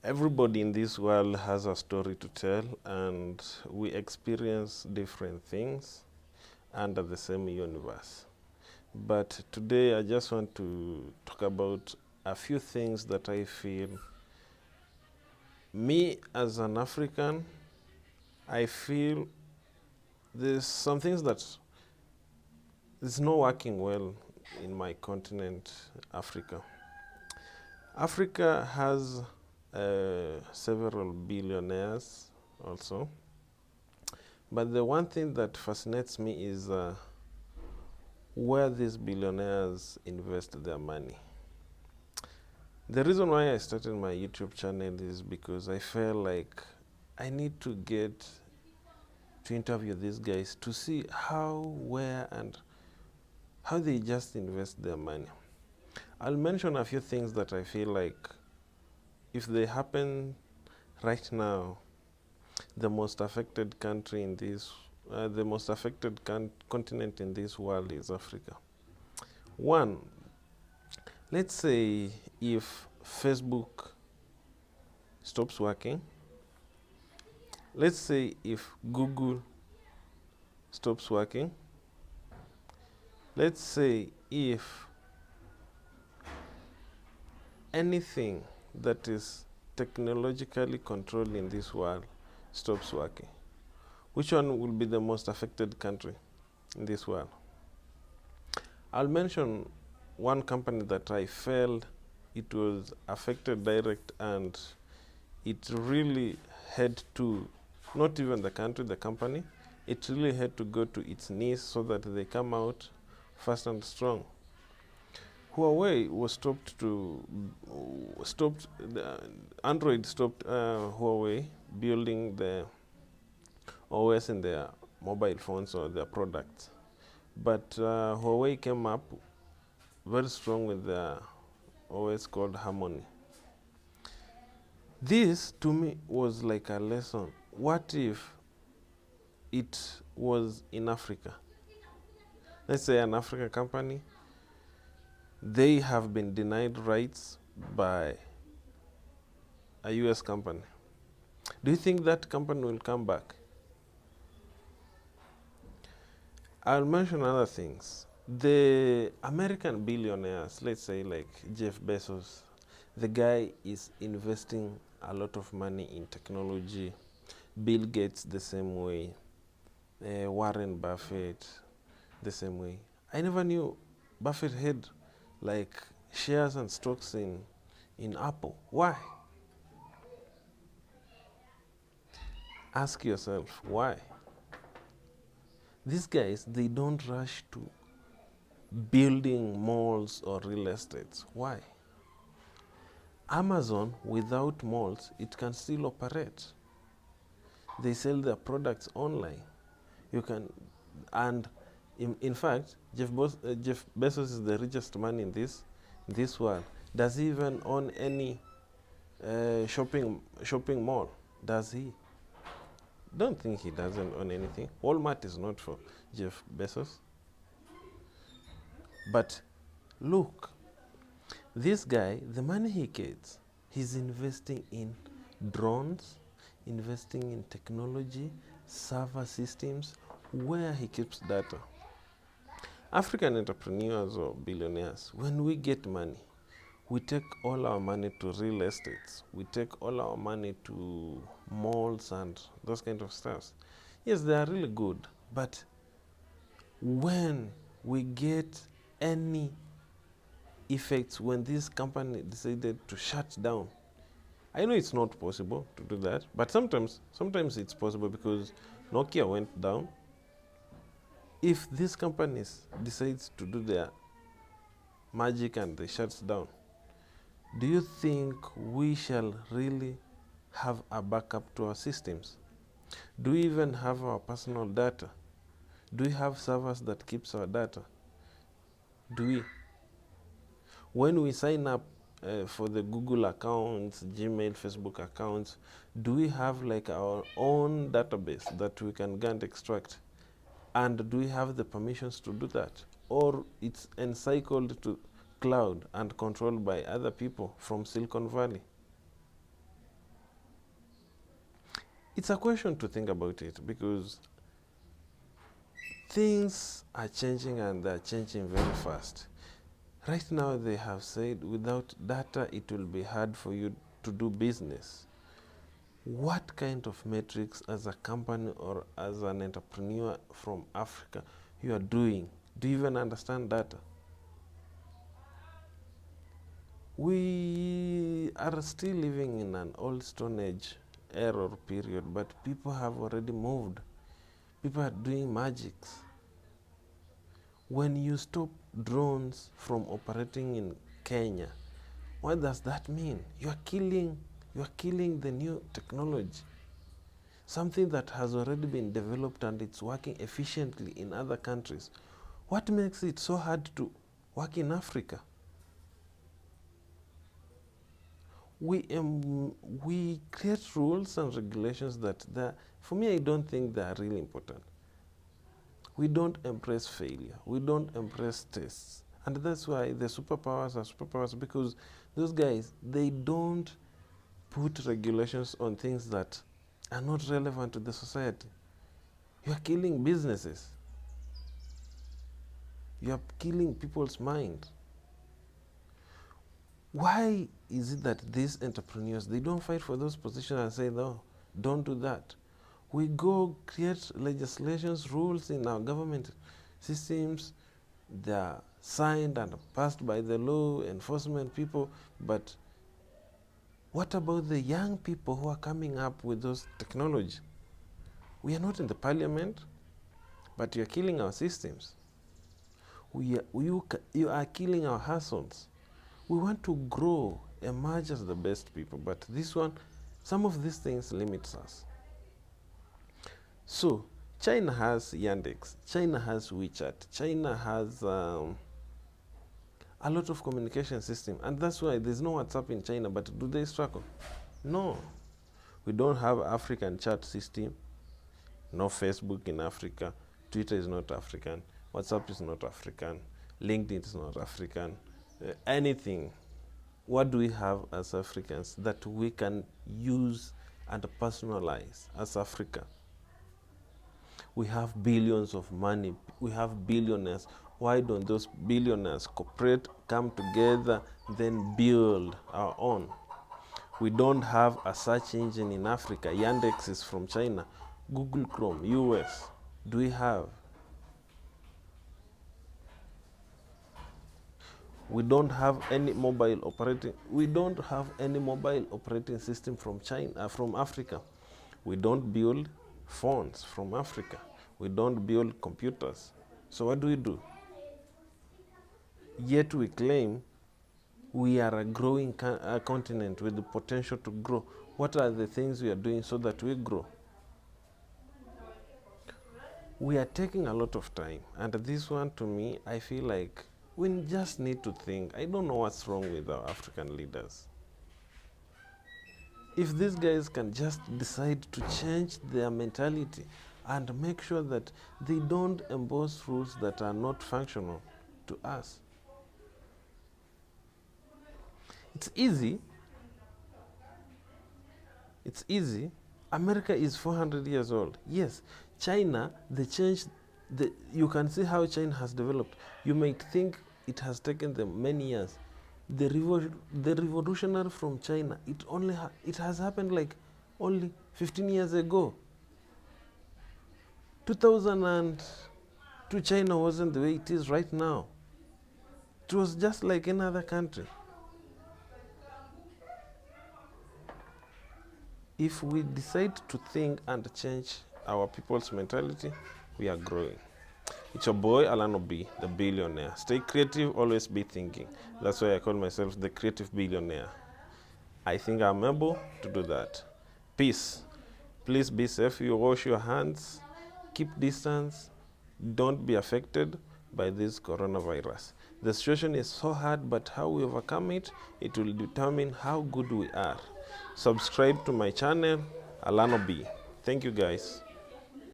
Everybody in this world has a story to tell, and we experience different things under the same universe. But today I just want to talk about a few things that I feel, me as an African, I feel there's some things that is not working well in my continent, Africa. Africa has several billionaires also, but the one thing that fascinates me is where these billionaires invest their money. The reason why I started my YouTube channel is because I felt like I need to get to interview these guys to see how, where, and how they just invest their money. I'll mention a few things that I feel like if they happen right now, the most affected country in this, the most affected continent in this world is Africa. One, let's say if Facebook stops working, let's say if Google stops working, let's say if anything that is technologically controlled in this world stops working, which one will be the most affected country in this world? I'll mention one company that I felt it was affected direct, and it really had to, not even the country, the company, it really had to go to its knees so that they come out fast and strong. Huawei was Android stopped Huawei building the OS in their mobile phones or their products. But Huawei came up very strong with their OS called Harmony. This to me was like a lesson. What if it was in Africa? Let's say an African company, they have been denied rights by a US company. Do you think that company will come back? I'll mention other things. The American billionaires, let's say like Jeff Bezos, the guy is investing a lot of money in technology. Bill Gates the same way. Warren Buffett the same way. I never knew Buffett had like shares and stocks in Apple. Why? Ask yourself, why? These guys, they don't rush to building malls or real estates. Why? Amazon, without malls, it can still operate. They sell their products online. You can, and in fact, Jeff Bezos is the richest man in this world. Does he even own any shopping mall? Does he? Don't think he doesn't own anything. Walmart is not for Jeff Bezos. But look, this guy, the money he gets, he's investing in drones, investing in technology, server systems, where he keeps data. African entrepreneurs or billionaires, when we get money, we take all our money to real estates. We take all our money to malls and those kind of stuff. Yes, they are really good, but when we get any effects, when this company decided to shut down, I know it's not possible to do that, but sometimes it's possible because Nokia went down. If these companies decides to do their magic and they shuts down, do you think we shall really have a backup to our systems? Do we even have our personal data? Do we have servers that keeps our data? Do we? When we sign up for the Google accounts, Gmail, Facebook accounts, do we have like our own database that we can go and extract? And do we have the permissions to do that? Or it's encircled to cloud and controlled by other people from Silicon Valley? It's a question to think about it, because things are changing, and they're changing very fast. Right now, they have said without data, it will be hard for you to do business. What kind of metrics as a company or as an entrepreneur from Africa you are doing? Do you even understand data? We are still living in an old Stone Age era period, but people have already moved. People are doing magics. When you stop drones from operating in Kenya, what does that mean? You are killing the new technology. Something that has already been developed and it's working efficiently in other countries. What makes it so hard to work in Africa? We create rules and regulations that, for me, I don't think they are really important. We don't embrace failure. We don't embrace tests. And that's why the superpowers are superpowers, because those guys, they don't put regulations on things that are not relevant to the society. You are killing businesses. You are killing people's mind. Why is it that these entrepreneurs, they don't fight for those positions and say, no, don't do that? We go create legislations, rules in our government systems. They are signed and passed by the law enforcement people. But what about the young people who are coming up with those technology? We are not in the parliament, but you are killing our systems. You are killing our hustles. We want to grow, emerge as the best people, but this one, some of these things limits us. So, China has Yandex, China has WeChat, China has a lot of communication system, and that's why there's no WhatsApp in China. But do they struggle? No. We don't have African chat system, no Facebook in Africa, Twitter is not African, WhatsApp is not African, LinkedIn is not African, anything. What do we have as Africans that we can use and personalize as Africa? We have billions of money. We have billionaires. Why don't those billionaires cooperate, come together, then build our own? We don't have a search engine in Africa. Yandex is from China. Google Chrome, US. Do we have? We don't have any mobile operating. We don't have any mobile operating system from China, from Africa. We don't build phones from Africa. We don't build computers. So what do? Yet we claim we are a growing continent with the potential to grow. What are the things we are doing so that we grow? We are taking a lot of time, and this one, to me, I feel like we just need to think. I don't know what's wrong with our African leaders. If these guys can just decide to change their mentality and make sure that they don't impose rules that are not functional to us. It's easy. It's easy. America is 400 years old. Yes, China, they changed. You can see how China has developed. You might think it has taken them many years. The revolutionary from China, it has happened like only 15 years ago. 2002 China wasn't the way it is right now. It was just like any other country. If we decide to think and change our people's mentality, we are growing. It's your boy, Alano B, the billionaire. Stay creative, always be thinking. That's why I call myself the creative billionaire. I think I'm able to do that. Peace. Please be safe. You wash your hands, keep distance, don't be affected by this coronavirus. The situation is so hard, but how we overcome it, it will determine how good we are. Subscribe to my channel, Alano B. Thank you, guys.